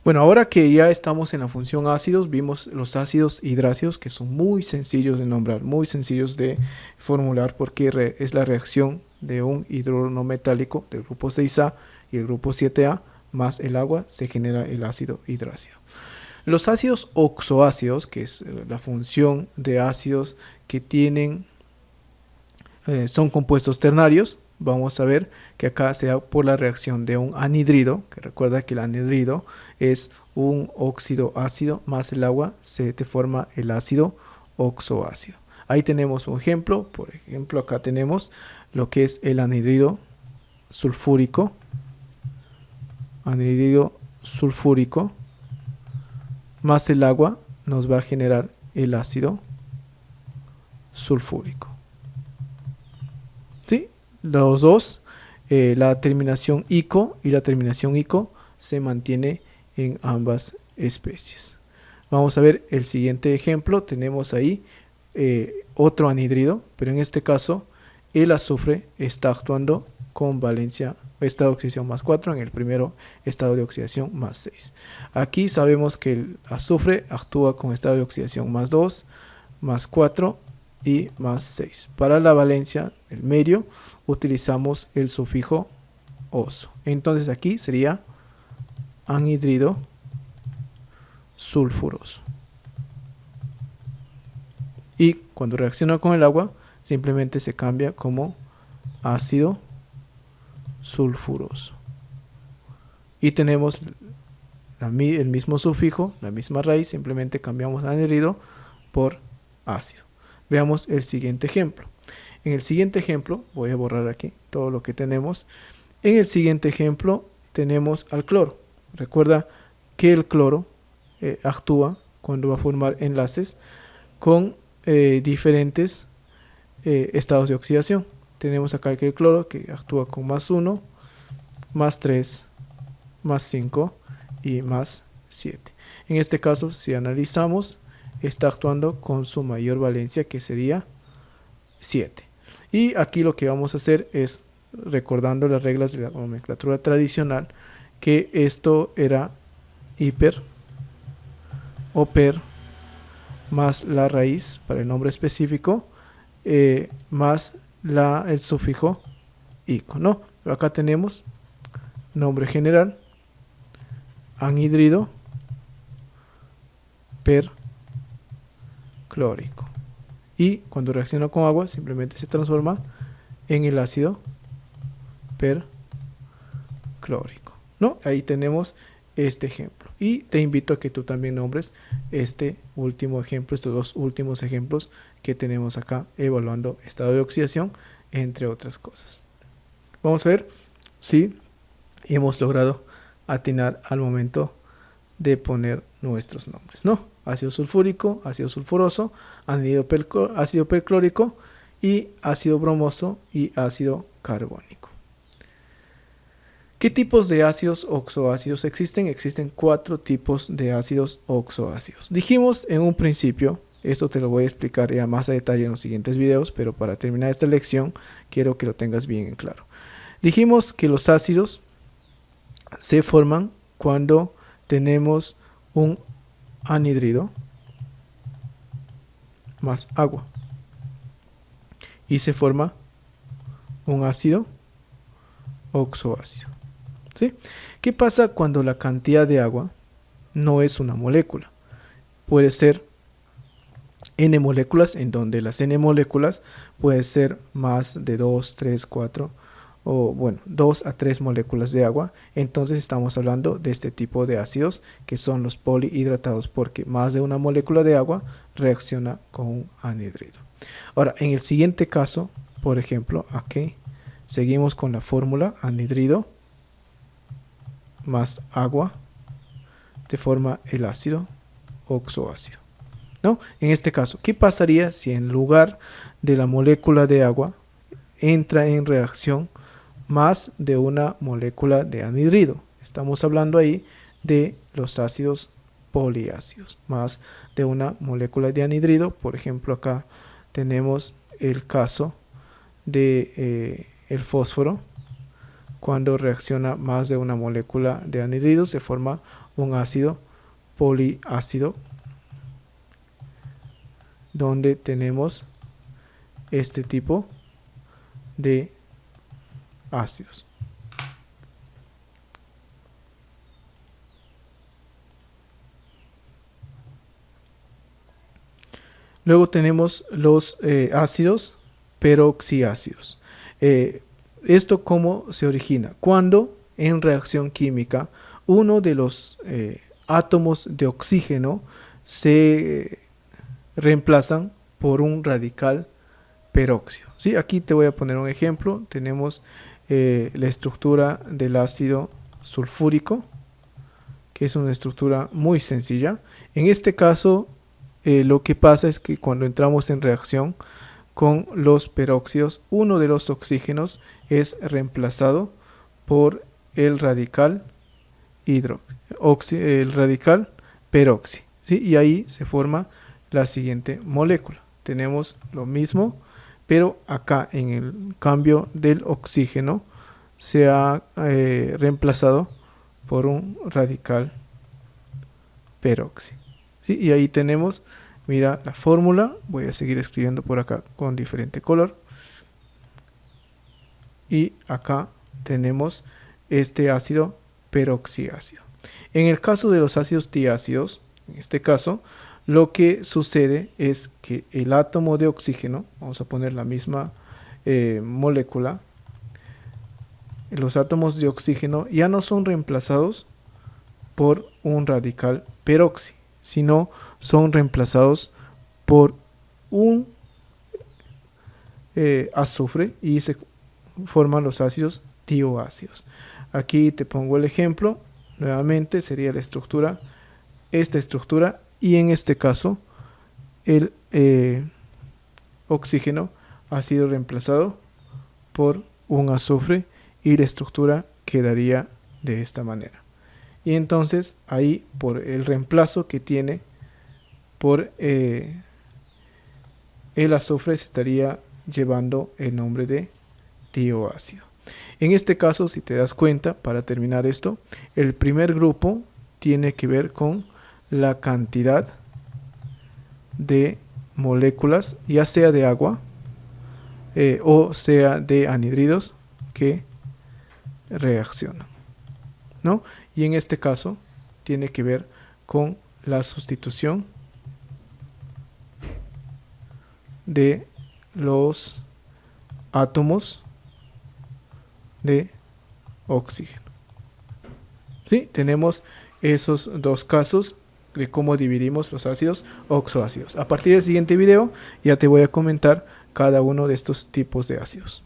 Bueno, ahora que ya estamos en la función ácidos, vimos los ácidos hidráceos que son muy sencillos de nombrar, muy sencillos de formular porque es la reacción de un hidrógeno metálico del grupo 6A y el grupo 7A más el agua se genera el ácido hidráceo. Los ácidos oxoácidos, que es la función de ácidos que tienen, son compuestos ternarios. Vamos a ver que acá se da por la reacción de un anhidrido, que recuerda que el anhidrido es un óxido ácido más el agua, se te forma el ácido oxoácido. Ahí tenemos un ejemplo, por ejemplo acá tenemos lo que es el anhidrido sulfúrico, más el agua nos va a generar el ácido sulfúrico. ¿Sí? Los dos, la terminación ico y la terminación ico se mantiene en ambas especies. Vamos a ver el siguiente ejemplo. Tenemos ahí otro anhidrido, pero en este caso el azufre está actuando con valencia, estado de oxidación más 4, en el primero estado de oxidación más 6. Aquí sabemos que el azufre actúa con estado de oxidación más 2, más 4 y más 6. Para la valencia, el medio, utilizamos el sufijo oso. Entonces aquí sería anhidrido sulfuroso. Y cuando reacciona con el agua, simplemente se cambia como ácido sulfuroso. Y tenemos el mismo sufijo, la misma raíz, simplemente cambiamos anhidrido por ácido. Veamos el siguiente ejemplo. En el siguiente ejemplo, voy a borrar aquí todo lo que tenemos. En el siguiente ejemplo tenemos al cloro. Recuerda que el cloro actúa cuando va a formar enlaces con diferentes estados de oxidación. Tenemos acá el cloro que actúa con más 1, más 3, más 5 y más 7. En este caso, si analizamos, está actuando con su mayor valencia, que sería 7. Y aquí lo que vamos a hacer es, recordando las reglas de la nomenclatura tradicional, que esto era hiper o per más la raíz para el nombre específico más el sufijo ico, ¿no? Acá tenemos nombre general, anhidrido perclórico. Y cuando reacciona con agua simplemente se transforma en el ácido perclórico, ¿no? Ahí tenemos este ejemplo. Y te invito a que tú también nombres este último ejemplo, estos dos últimos ejemplos que tenemos acá evaluando estado de oxidación, entre otras cosas. Vamos a ver si hemos logrado atinar al momento de poner nuestros nombres, ¿no? Ácido sulfúrico, ácido sulfuroso, ácido perclórico y ácido bromoso y ácido carbónico. ¿Qué tipos de ácidos oxoácidos existen? Existen 4 tipos de ácidos oxoácidos. Dijimos en un principio, esto te lo voy a explicar ya más a detalle en los siguientes videos, pero para terminar esta lección quiero que lo tengas bien en claro. Dijimos que los ácidos se forman cuando tenemos un anhidrido más agua y se forma un ácido oxoácido. ¿Sí? ¿Qué pasa cuando la cantidad de agua no es una molécula? Puede ser n moléculas, en donde las n moléculas puede ser más de 2, 3, 4 o bueno, 2 a 3 moléculas de agua. Entonces estamos hablando de este tipo de ácidos que son los polihidratados, porque más de una molécula de agua reacciona con un anhidrido. Ahora, en el siguiente caso, por ejemplo, aquí seguimos con la fórmula anhidrido más agua te forma el ácido oxoácido, ¿no? En este caso, ¿qué pasaría si en lugar de la molécula de agua entra en reacción más de una molécula de anhidrido? Estamos hablando ahí de los ácidos poliácidos, más de una molécula de anhidrido. Por ejemplo, acá tenemos el caso de el fósforo. Cuando reacciona más de una molécula de anhidrido se forma un ácido poliácido, donde tenemos este tipo de ácidos. Luego tenemos los ácidos peroxiácidos. ¿Esto cómo se origina? Cuando en reacción química uno de los átomos de oxígeno se reemplazan por un radical peróxido. ¿Sí? Aquí te voy a poner un ejemplo. Tenemos la estructura del ácido sulfúrico, que es una estructura muy sencilla. En este caso, lo que pasa es que cuando entramos en reacción con los peróxidos, uno de los oxígenos es reemplazado por el radical peroxi, ¿sí? Y ahí se forma la siguiente molécula. Tenemos lo mismo, pero acá en el cambio del oxígeno se ha reemplazado por un radical peroxi, ¿sí? Y ahí tenemos, mira la fórmula. Voy a seguir escribiendo por acá con diferente color. Y acá tenemos este ácido peroxiácido. En el caso de los ácidos diácidos, en este caso, lo que sucede es que el átomo de oxígeno, vamos a poner la misma molécula, los átomos de oxígeno ya no son reemplazados por un radical peroxi, sino son reemplazados por un azufre y se forman los ácidos tioácidos. Aquí te pongo el ejemplo. Nuevamente sería la estructura, esta estructura, y en este caso el oxígeno ha sido reemplazado por un azufre y la estructura quedaría de esta manera. Y entonces ahí, por el reemplazo que tiene por el azufre, se estaría llevando el nombre de tioácido. En este caso, si te das cuenta, para terminar esto, el primer grupo tiene que ver con la cantidad de moléculas, ya sea de agua o sea de anhidridos, que reaccionan, ¿no? Y en este caso tiene que ver con la sustitución de los átomos de oxígeno. ¿Sí? Tenemos esos dos casos de cómo dividimos los ácidos oxoácidos. A partir del siguiente video ya te voy a comentar cada uno de estos tipos de ácidos.